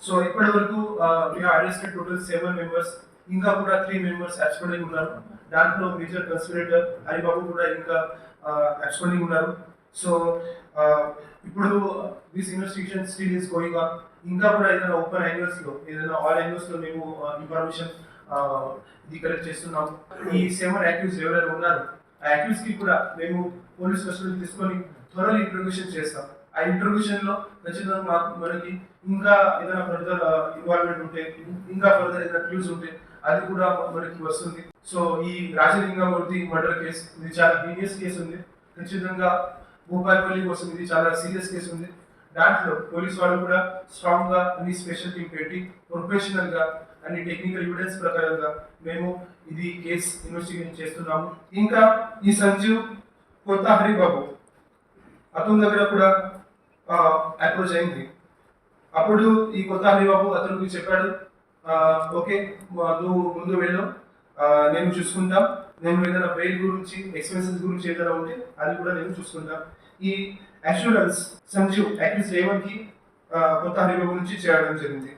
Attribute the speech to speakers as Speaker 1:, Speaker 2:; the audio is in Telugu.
Speaker 1: సో ఇప్పటి వరకు అరెస్టెడ్ టోటల్ 7 మెంబర్స్, ఇంకా కూడా 3 మెంబర్స్ అబ్స్కాండింగ్ ఉన్నారు. దాంట్లో మేజర్ కన్స్పిరేటర్ హరిబాబు కూడా ఇంకా అబ్స్కాండింగ్ ఉన్నారు. సో ఇప్పుడు this investigation still is going on. ఇంకా కూడా ఏదైనా ఓపెన్ యాంగిల్స్ లో, ఏదైనా ఆల్ యాంగిల్స్ లో మేము ఇన్ఫర్మేషన్ ఇది కలెక్ట్ చేస్తున్నాము. ఈ 7 యాక్యూస్ ఎవరైనా ఉన్నారు, ఆ యాక్యూస్ కి కూడా మేము పోలీస్ కస్టడీ తీసుకొని త్వరలో ఇంట్రోగేషన్ చేస్తాం. ఆ ఇంట్రోగేషన్ లో ఖచ్చితంగా మనకి ఇంకా ఏదైనా ఫర్దర్ ఇన్వాల్వ్మెంట్ ఉంటే, ఇంకా ఫర్దర్ ఏదైనా క్లూస్ ఉంటే అది కూడా మనకి వస్తుంది. సో ఈ రాజలింగమూర్తి మర్డర్ కేసు ఇది చాలా హీనియస్ కేసు ఉంది. ఖచ్చితంగా భూపాలపల్లి కోసం ఇది చాలా సీరియస్ కేసు ఉంది. దాంట్లో పోలీస్ వాళ్ళు కూడా స్ట్రాంగ్ గా అన్ని స్పెషల్ టీం పెట్టి ప్రొఫెషనల్ గా అన్ని టెక్నికల్ ఎవిడెన్స్ ప్రకారంగా మేము ఇది కేసు ఇన్వెస్టిగేషన్ చేస్తున్నాము. ఇంకా ఈ సంజీవ్ కొత్త హరిబాబు అతని దగ్గర కూడా అప్రోచ్ అయింది. అప్పుడు ఈ కొత్త హరిబాబు అతనికి చెప్పాడు, ఓకే నువ్వు ముందు వెళ్ళు, నేను చూసుకుంటా, నేను ఏదైనా బెయిల్ గురించి ఎక్స్పెన్సెస్ గురించి ఏదైనా ఉంటే అది కూడా నేను చూసుకుంటా. ఈ అష్యూరెన్స్ సంజీవ్ యాక్యూస్ రేవంత్ కి కొత్త హరిబాబు నుంచి చేయడం జరిగింది.